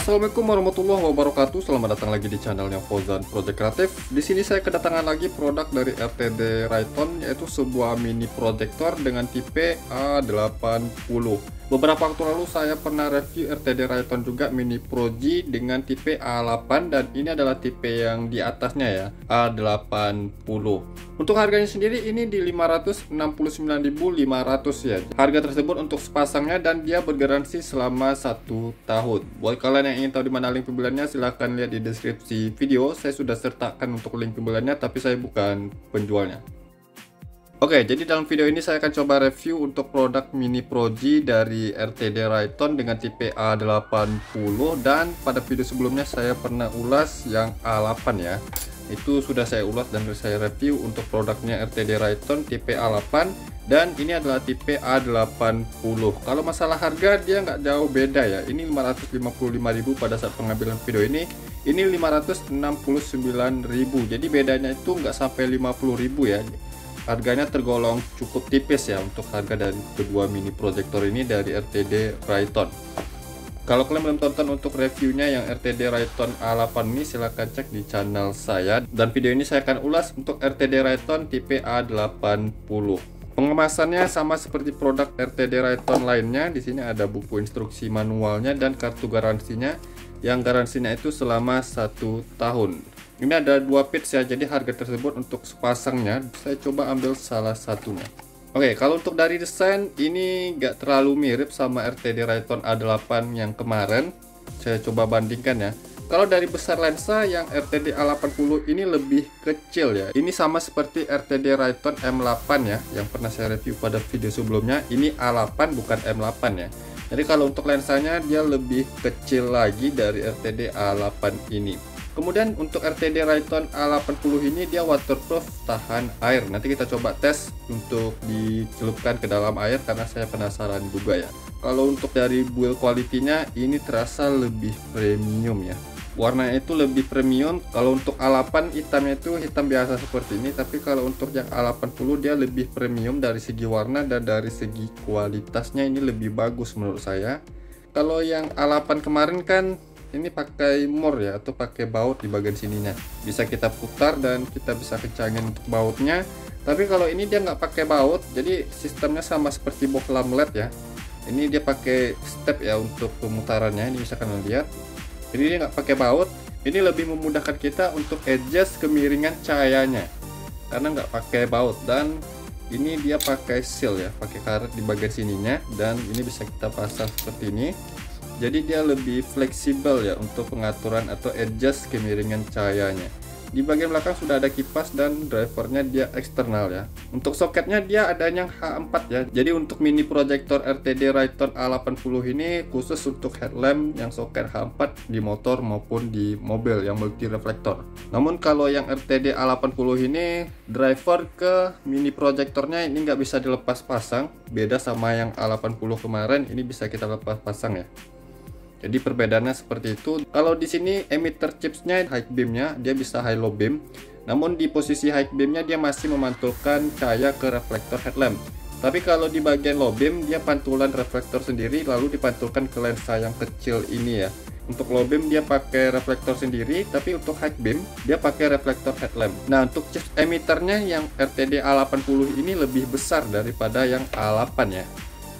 Assalamualaikum warahmatullahi wabarakatuh. Selamat datang lagi di channelnya Fauzan Project Kreatif. Di sini saya kedatangan lagi produk dari RTD Rayton, yaitu sebuah mini proyektor dengan tipe A80. Beberapa waktu lalu saya pernah review RTD Rayton juga mini Pro G dengan tipe A8, dan ini adalah tipe yang di atasnya ya, A80. Untuk harganya sendiri ini di 569.500 ya. Harga tersebut untuk sepasangnya dan dia bergaransi selama 1 tahun. Buat kalian yang ingin tahu di mana link pembeliannya, silahkan lihat di deskripsi video. Saya sudah sertakan untuk link pembeliannya, tapi saya bukan penjualnya. Oke, jadi dalam video ini saya akan coba review untuk produk mini Pro G dari RTD Rayton dengan tipe A80, dan pada video sebelumnya saya pernah ulas yang A8 ya. Itu sudah saya ulas dan saya review untuk produknya RTD Rayton tipe A8, dan ini adalah tipe A80. Kalau masalah harga dia nggak jauh beda ya. Ini 555.000 pada saat pengambilan video ini 569.000. Jadi bedanya itu nggak sampai 50.000 ya. Harganya tergolong cukup tipis ya untuk harga dari kedua mini proyektor ini dari RTD Rayton. Kalau kalian belum tonton untuk reviewnya yang RTD Rayton A8 ini, silahkan cek di channel saya. Dan video ini saya akan ulas untuk RTD Rayton tipe A80. Pengemasannya sama seperti produk RTD Rayton lainnya. Di sini ada buku instruksi manualnya dan kartu garansinya, yang garansinya itu selama 1 tahun. Ini ada 2 piece ya, jadi harga tersebut untuk sepasangnya. Saya coba ambil salah satunya. Oke, kalau untuk dari desain ini nggak terlalu mirip sama RTD Rayton A8 yang kemarin. Saya coba bandingkan ya. Kalau dari besar lensa yang RTD A80 ini lebih kecil ya. Ini sama seperti RTD Rayton M8 ya, yang pernah saya review pada video sebelumnya. Ini A8 bukan M8 ya. Jadi kalau untuk lensanya dia lebih kecil lagi dari RTD A8 ini. Kemudian untuk RTD Rayton A80 ini dia waterproof, tahan air. Nanti kita coba tes untuk dicelupkan ke dalam air karena saya penasaran juga ya. Kalau untuk dari build quality-nya ini terasa lebih premium ya. Warnanya itu lebih premium. Kalau untuk A8 hitamnya itu hitam biasa seperti ini, tapi kalau untuk yang A80 dia lebih premium dari segi warna dan dari segi kualitasnya ini lebih bagus menurut saya. Kalau yang A8 kemarin kan ini pakai mor ya, atau pakai baut di bagian sininya, bisa kita putar dan kita bisa kencangin untuk bautnya. Tapi kalau ini dia nggak pakai baut, jadi sistemnya sama seperti bohlam LED ya. Ini dia pakai step ya untuk pemutarannya, ini bisa kalian lihat. Jadi dia nggak pakai baut. Ini lebih memudahkan kita untuk adjust kemiringan cahayanya karena nggak pakai baut. Dan ini dia pakai seal ya, pakai karet di bagian sininya, dan ini bisa kita pasang seperti ini. Jadi dia lebih fleksibel ya untuk pengaturan atau adjust kemiringan cahayanya. Di bagian belakang sudah ada kipas dan drivernya dia eksternal ya. Untuk soketnya dia adanya H4 ya. Jadi untuk mini proyektor RTD Rayton A80 ini khusus untuk headlamp yang soket H4 di motor maupun di mobil yang multi reflektor. Namun kalau yang RTD A80 ini driver ke mini proyektornya ini nggak bisa dilepas pasang. Beda sama yang A80 kemarin, ini bisa kita lepas pasang ya. Jadi perbedaannya seperti itu. Kalau di sini emitter chipsnya high beamnya dia bisa high low beam, namun di posisi high beamnya dia masih memantulkan cahaya ke reflektor headlamp. Tapi kalau di bagian low beam dia pantulan reflektor sendiri lalu dipantulkan ke lensa yang kecil ini ya. Untuk low beam dia pakai reflektor sendiri, tapi untuk high beam dia pakai reflektor headlamp. Nah, untuk chips emitternya yang RTD A80 ini lebih besar daripada yang A8 ya.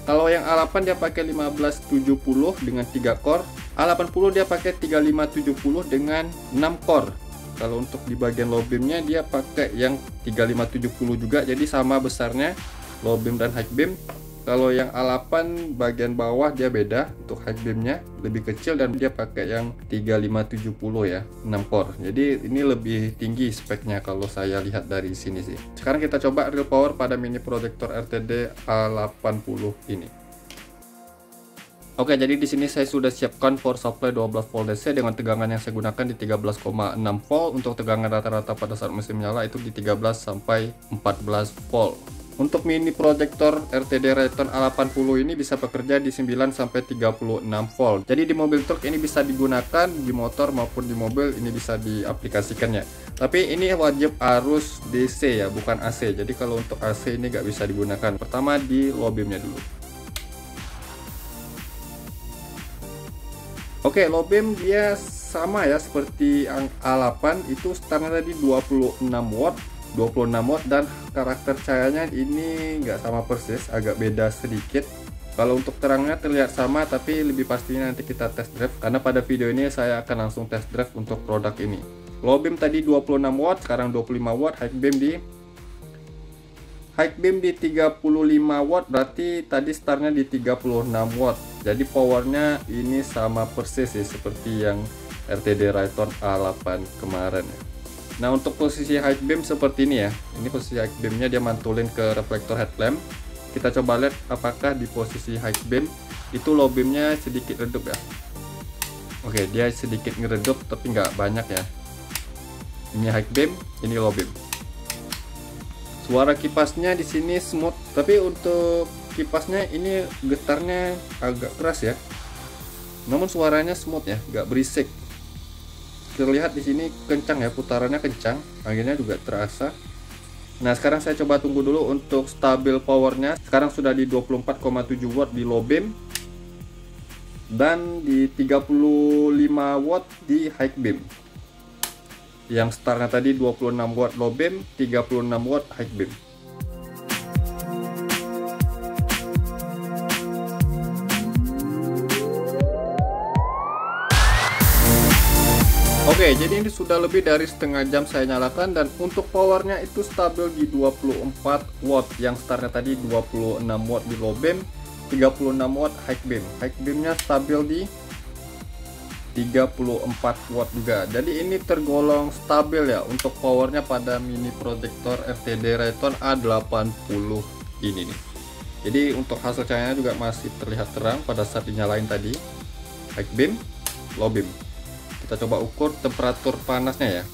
Kalau yang A8 dia pakai 1570 dengan 3 core, A80 dia pakai 3570 dengan 6 core. Kalau untuk di bagian low beamnya dia pakai yang 3570 juga, jadi sama besarnya low beam dan high beam. Kalau yang A8 bagian bawah dia beda, untuk high beamnya lebih kecil dan dia pakai yang 3570 ya, 6 core. Jadi ini lebih tinggi speknya kalau saya lihat dari sini sih. Sekarang kita coba real power pada mini proyektor RTD A80 ini. Oke, jadi di sini saya sudah siapkan power supply 12 volt DC dengan tegangan yang saya gunakan di 13,6 volt. Untuk tegangan rata-rata pada saat mesin menyala itu di 13 sampai 14 volt. Untuk mini proyektor RTD Rayton A80 ini bisa bekerja di 9 sampai 36 volt. Jadi di mobil truk ini bisa digunakan, di motor maupun di mobil ini bisa diaplikasikannya. Tapi ini wajib arus DC ya, bukan AC. Jadi kalau untuk AC ini nggak bisa digunakan. Pertama di low beamnya dulu. Oke, low beam dia sama ya seperti yang A8, itu startnya tadi 26 watt dan karakter cahayanya ini nggak sama persis, agak beda sedikit. Kalau untuk terangnya terlihat sama, tapi lebih pastinya nanti kita test drive, karena pada video ini saya akan langsung test drive untuk produk ini. Low beam tadi 26 watt, sekarang 25 watt. High beam di 35 watt, berarti tadi startnya di 36 watt. Jadi powernya ini sama persis sih seperti yang RTD Rayton A8 kemarin ya. Nah, untuk posisi high beam seperti ini ya. Ini posisi high beamnya, dia mantulin ke reflektor headlamp. Kita coba lihat apakah di posisi high beam itu low beamnya sedikit redup ya. Oke, dia sedikit ngeredup tapi nggak banyak ya. Ini high beam, ini low beam. Suara kipasnya di sini smooth, tapi untuk kipasnya ini getarnya agak keras ya. Namun suaranya smooth ya, nggak berisik. Terlihat di sini kencang ya, putarannya kencang, anginnya juga terasa. Nah, sekarang saya coba tunggu dulu untuk stabil powernya. Sekarang sudah di 24,7 watt di low beam dan di 35 watt di high beam. Yang startnya tadi 26 watt low beam, 36 watt high beam. Oke, jadi ini sudah lebih dari setengah jam saya nyalakan, dan untuk powernya itu stabil di 24 watt. Yang startnya tadi 26 watt di low beam, 36 watt high beam. High beamnya stabil di 34 watt juga. Jadi ini tergolong stabil ya untuk powernya pada mini proyektor RTD Rayton A80 ini nih. Jadi untuk hasil cahayanya juga masih terlihat terang pada saat dinyalain tadi. High beam, low beam. Kita coba ukur temperatur panasnya ya.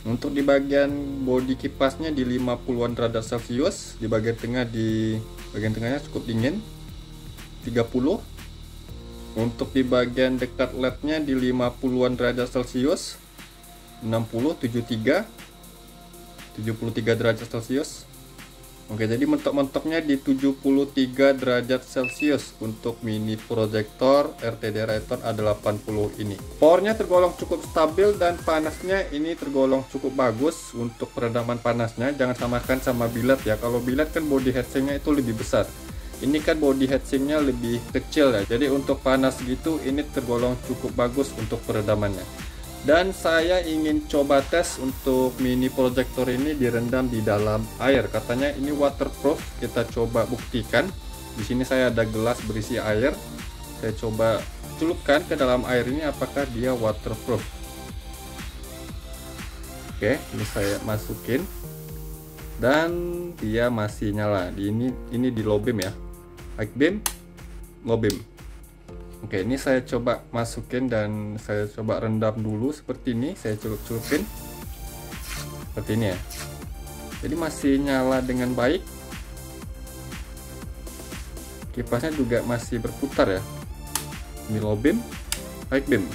Untuk di bagian bodi kipasnya di 50-an derajat Celcius, di bagian tengahnya cukup dingin 30. Untuk di bagian dekat LED-nya di 50-an derajat Celcius 60, 73 derajat Celcius. Oke, jadi mentok-mentoknya di 73 derajat Celcius untuk mini proyektor RTD Rayton A80 ini. Powernya tergolong cukup stabil dan panasnya ini tergolong cukup bagus untuk peredaman panasnya. Jangan samakan sama billet ya. Kalau billet kan body heatsinknya itu lebih besar. Ini kan body heatsinknya lebih kecil ya. Jadi untuk panas gitu ini tergolong cukup bagus untuk peredamannya. Dan saya ingin coba tes untuk mini proyektor ini direndam di dalam air. Katanya ini waterproof. Kita coba buktikan. Di sini saya ada gelas berisi air. Saya coba celupkan ke dalam air ini apakah dia waterproof. Oke, ini saya masukin. Dan dia masih nyala. Ini di low beam ya. High beam, low beam. Oke, ini saya coba masukin dan saya coba rendam dulu seperti ini. Saya celupin seperti ini ya. Jadi masih nyala dengan baik. Kipasnya juga masih berputar ya. Ini low beam, high beam.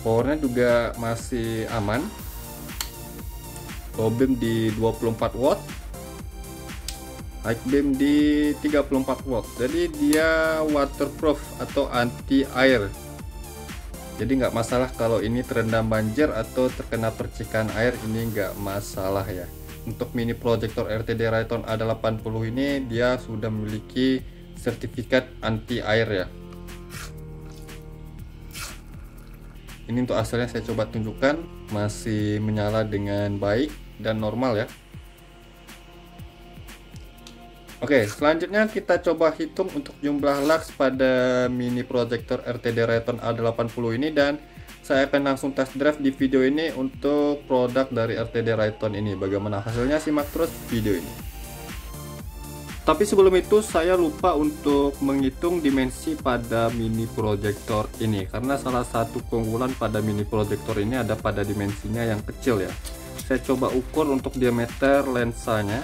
Powernya juga masih aman. Low beam di 24 watt, high beam di 34 watt. Jadi dia waterproof atau anti air. Jadi nggak masalah kalau ini terendam banjir atau terkena percikan air, ini nggak masalah ya. Untuk mini proyektor RTD Rayton A80 ini dia sudah memiliki sertifikat anti air ya. Ini untuk hasilnya saya coba tunjukkan, masih menyala dengan baik dan normal ya. Oke, selanjutnya kita coba hitung untuk jumlah lux pada mini proyektor RTD Rayton A80 ini, dan saya akan langsung test drive di video ini untuk produk dari RTD Rayton ini. Bagaimana hasilnya, simak terus video ini. Tapi sebelum itu saya lupa untuk menghitung dimensi pada mini proyektor ini, karena salah satu keunggulan pada mini proyektor ini ada pada dimensinya yang kecil ya. Saya coba ukur untuk diameter lensanya.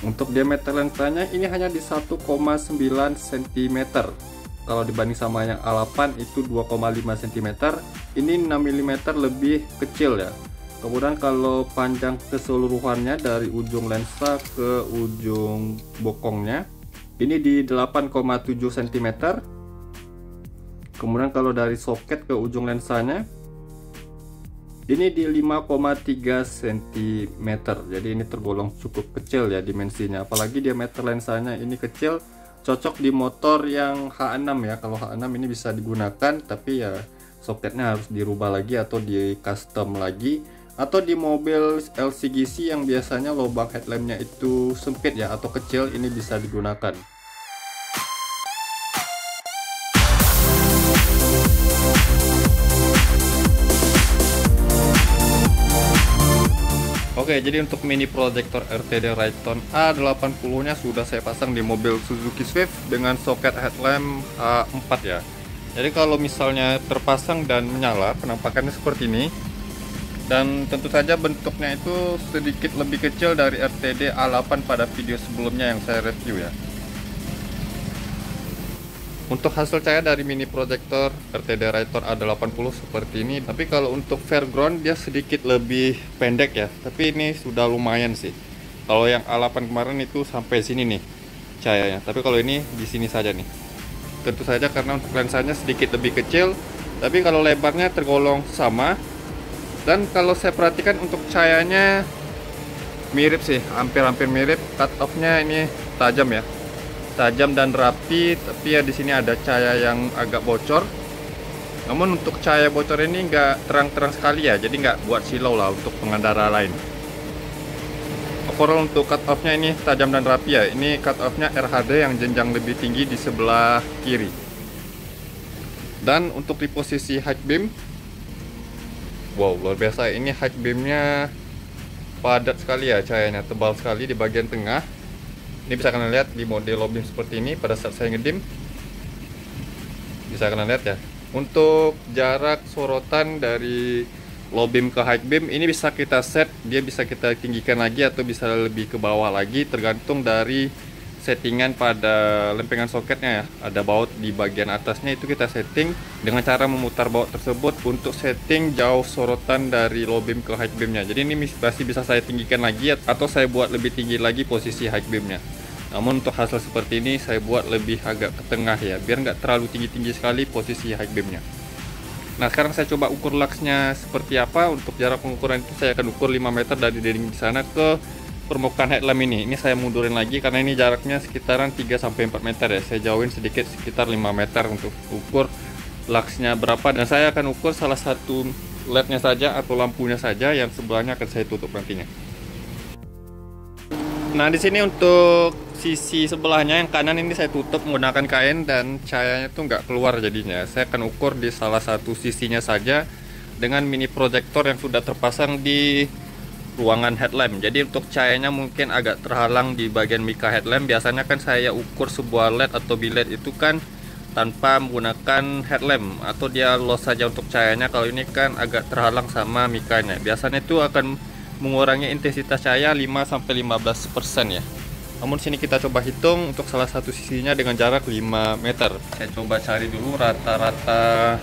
Untuk diameter lensanya ini hanya di 1,9 cm. Kalau dibanding sama yang A8 itu 2,5 cm. Ini 6 mm lebih kecil ya. Kemudian kalau panjang keseluruhannya dari ujung lensa ke ujung bokongnya ini di 8,7 cm. Kemudian kalau dari soket ke ujung lensanya ini di 5,3 cm. Jadi ini tergolong cukup kecil ya dimensinya, apalagi diameter lensanya ini kecil, cocok di motor yang H6 ya. Kalau H6 ini bisa digunakan, tapi ya soketnya harus dirubah lagi atau di custom lagi, atau di mobil LCGC yang biasanya lubang headlampnya itu sempit ya atau kecil, ini bisa digunakan. Oke, jadi untuk mini proyektor RTD Rayton A80 nya sudah saya pasang di mobil Suzuki Swift dengan soket headlamp A4 ya. Jadi kalau misalnya terpasang dan menyala, penampakannya seperti ini. Dan tentu saja bentuknya itu sedikit lebih kecil dari RTD A8 pada video sebelumnya yang saya review ya. Untuk hasil cahaya dari mini proyektor RTD Rayton A80 seperti ini. Tapi kalau untuk fairground dia sedikit lebih pendek ya. Tapi ini sudah lumayan sih. Kalau yang A8 kemarin itu sampai sini nih cahayanya. Tapi kalau ini di sini saja nih. Tentu saja karena untuk lensanya sedikit lebih kecil. Tapi kalau lebarnya tergolong sama. Dan kalau saya perhatikan untuk cahayanya mirip sih, hampir-hampir mirip. Cut off-nya ini tajam ya. Tajam dan rapi, tapi ya di sini ada cahaya yang agak bocor. Namun untuk cahaya bocor ini nggak terang-terang sekali ya, jadi nggak buat silau lah untuk pengendara lain. Overall untuk cut off-nya ini tajam dan rapi ya. Ini cut off-nya RHD yang jenjang lebih tinggi di sebelah kiri. Dan untuk di posisi high beam, wow luar biasa, ini high beamnya padat sekali ya, cahayanya tebal sekali di bagian tengah. Ini bisa kalian lihat di mode low beam seperti ini pada saat saya ngedim. Bisa kalian lihat ya. Untuk jarak sorotan dari low beam ke high beam ini bisa kita set, dia bisa kita tinggikan lagi atau bisa lebih ke bawah lagi, tergantung dari settingan pada lempengan soketnya ya. Ada baut di bagian atasnya, itu kita setting dengan cara memutar baut tersebut untuk setting jauh sorotan dari low beam ke high beamnya. Jadi ini masih bisa saya tinggikan lagi atau saya buat lebih tinggi lagi posisi high beamnya. Namun untuk hasil seperti ini saya buat lebih agak ke tengah ya, biar nggak terlalu tinggi-tinggi sekali posisi high beamnya. Nah sekarang saya coba ukur luxnya seperti apa. Untuk jarak pengukuran itu saya akan ukur 5 meter dari dinding di sana ke permukaan headlamp ini. Ini saya mundurin lagi karena ini jaraknya sekitaran 3-4 meter ya. Saya jauhin sedikit sekitar 5 meter untuk ukur luxnya berapa. Dan saya akan ukur salah satu LED-nya saja atau lampunya saja, yang sebelahnya akan saya tutup nantinya. Nah di sini untuk sisi sebelahnya yang kanan ini saya tutup menggunakan kain dan cahayanya tuh nggak keluar jadinya. Saya akan ukur di salah satu sisinya saja dengan mini proyektor yang sudah terpasang di ruangan headlamp. Jadi untuk cahayanya mungkin agak terhalang di bagian mika headlamp. Biasanya kan saya ukur sebuah LED atau bilet itu kan tanpa menggunakan headlamp atau dia loss saja untuk cahayanya. Kalau ini kan agak terhalang sama mikanya. Biasanya itu akan mengurangi intensitas cahaya 5-15% ya. Namun sini kita coba hitung untuk salah satu sisinya dengan jarak 5 meter. Saya coba cari dulu rata-rata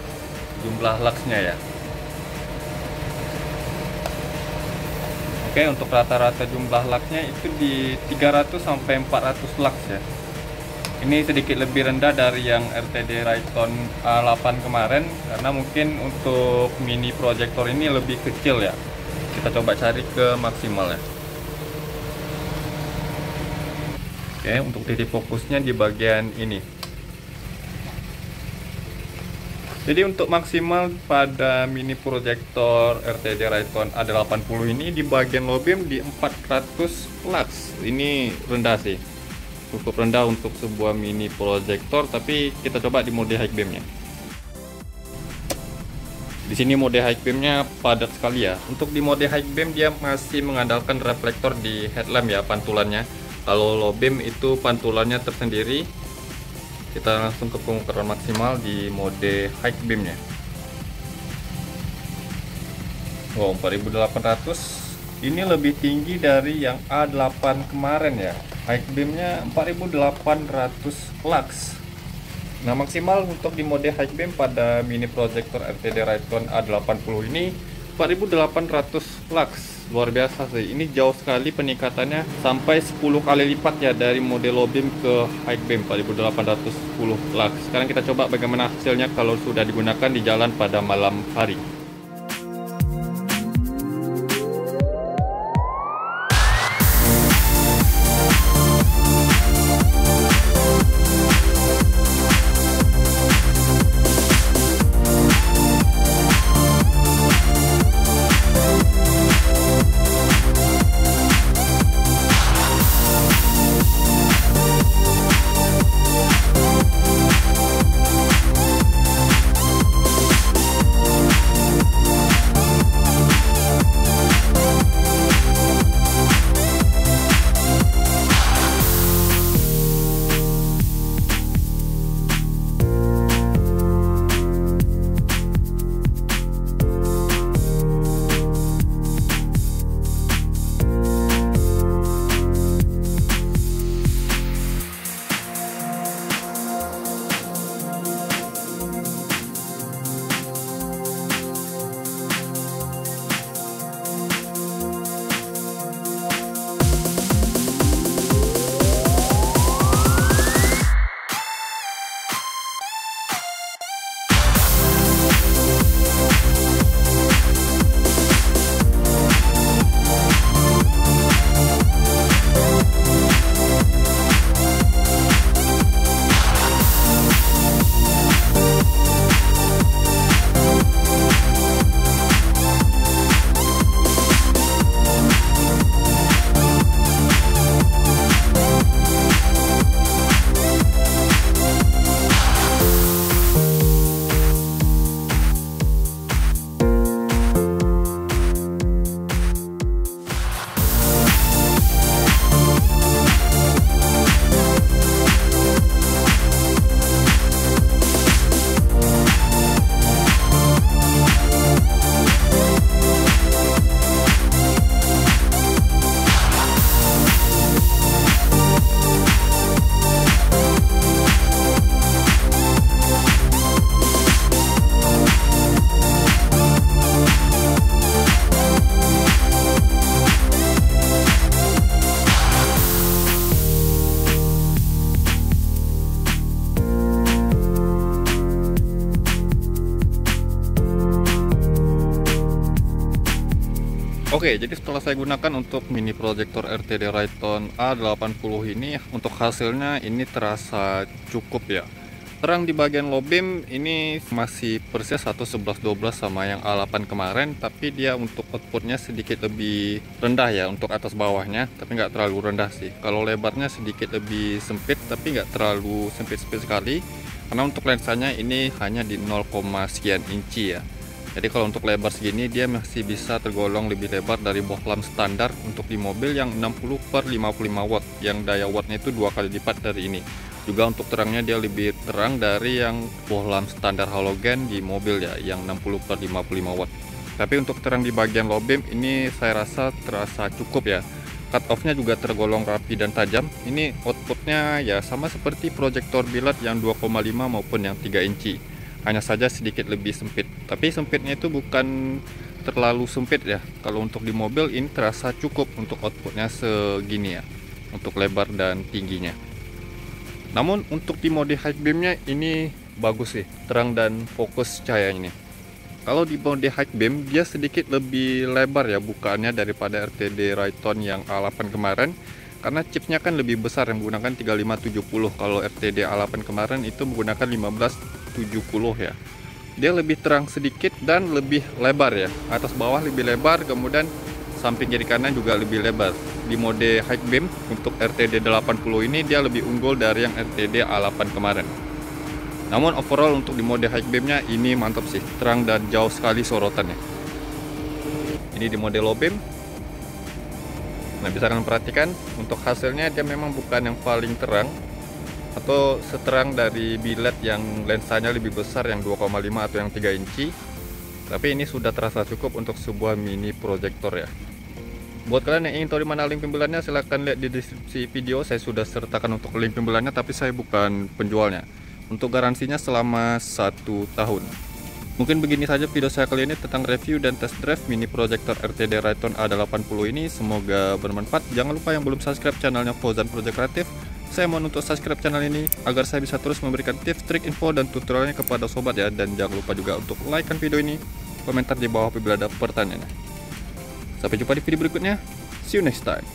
jumlah luxnya ya. Oke, untuk rata-rata jumlah luxnya itu di 300-400 lux ya. Ini sedikit lebih rendah dari yang RTD Rayton A8 kemarin, karena mungkin untuk mini proyektor ini lebih kecil ya. Kita coba cari ke maksimal ya. Oke, untuk titik fokusnya di bagian ini. Jadi untuk maksimal pada mini proyektor RTD Rayton A80 ini di bagian low beam di 400 lux. Ini rendah sih, cukup rendah untuk sebuah mini proyektor. Tapi kita coba di mode high beamnya. Di sini mode high beamnya padat sekali ya. Untuk di mode high beam dia masih mengandalkan reflektor di headlamp ya, pantulannya. Kalau low beam itu pantulannya tersendiri. Kita langsung ke pengukuran maksimal di mode high beamnya. Wow, 4800. Ini lebih tinggi dari yang A8 kemarin ya. High beamnya 4800 lux. Nah maksimal untuk di mode high beam pada mini proyektor RTD Rayton A80 ini 4800 lux. luar biasa sih. Ini jauh sekali peningkatannya, sampai 10 kali lipat ya dari model low beam ke high beam 4810 lux. Sekarang kita coba bagaimana hasilnya kalau sudah digunakan di jalan pada malam hari. Oke, jadi setelah saya gunakan untuk mini proyektor RTD Rayton A80 ini, untuk hasilnya ini terasa cukup ya. Terang di bagian low beam ini masih persis 1:11:12 sama yang A8 kemarin, tapi dia untuk outputnya sedikit lebih rendah ya untuk atas bawahnya, tapi nggak terlalu rendah sih. Kalau lebarnya sedikit lebih sempit, tapi nggak terlalu sempit-sempit sekali, karena untuk lensanya ini hanya di 0, sekian inci ya. Jadi kalau untuk lebar segini dia masih bisa tergolong lebih lebar dari bohlam standar untuk di mobil yang 60/55 watt, yang daya wattnya itu 2 kali lipat dari ini. Juga untuk terangnya dia lebih terang dari yang bohlam standar halogen di mobil ya, yang 60/55 watt. Tapi untuk terang di bagian low beam ini saya rasa terasa cukup ya. Cut off-nya juga tergolong rapi dan tajam. Ini outputnya ya sama seperti proyektor biled yang 2,5 maupun yang 3 inci. Hanya saja sedikit lebih sempit, tapi sempitnya itu bukan terlalu sempit ya. Kalau untuk di mobil ini terasa cukup untuk outputnya segini ya, untuk lebar dan tingginya. Namun untuk di mode high beamnya ini bagus sih, terang dan fokus cahayanya. Kalau di mode high beam dia sedikit lebih lebar ya bukaannya daripada RTD Rayton yang A8 kemarin, karena chipnya kan lebih besar yang menggunakan 3570. Kalau RTD A8 kemarin itu menggunakan 1570 ya. Dia lebih terang sedikit dan lebih lebar ya. Atas bawah lebih lebar, kemudian samping kiri kanan juga lebih lebar. Di mode high beam untuk RTD 80 ini dia lebih unggul dari yang RTD A8 kemarin. Namun overall untuk di mode high beamnya ini mantap sih, terang dan jauh sekali sorotannya. Ini di mode low beam. Nah, bisa kalian perhatikan untuk hasilnya dia memang bukan yang paling terang atau seterang dari biled yang lensanya lebih besar yang 2,5 atau yang 3 inci. Tapi ini sudah terasa cukup untuk sebuah mini proyektor ya. Buat kalian yang ingin tahu di mana link pembeliannya, silahkan lihat di deskripsi video. Saya sudah sertakan untuk link pembeliannya, tapi saya bukan penjualnya. Untuk garansinya selama 1 tahun. Mungkin begini saja video saya kali ini tentang review dan test drive mini projector RTD Rayton A80 ini. Semoga bermanfaat. Jangan lupa yang belum subscribe channelnya Fauzan Project Kreatif, saya mohon untuk subscribe channel ini agar saya bisa terus memberikan tips, trik, info, dan tutorialnya kepada sobat ya. Dan jangan lupa juga untuk like kan video ini, komentar di bawah apabila ada pertanyaan. Sampai jumpa di video berikutnya. See you next time.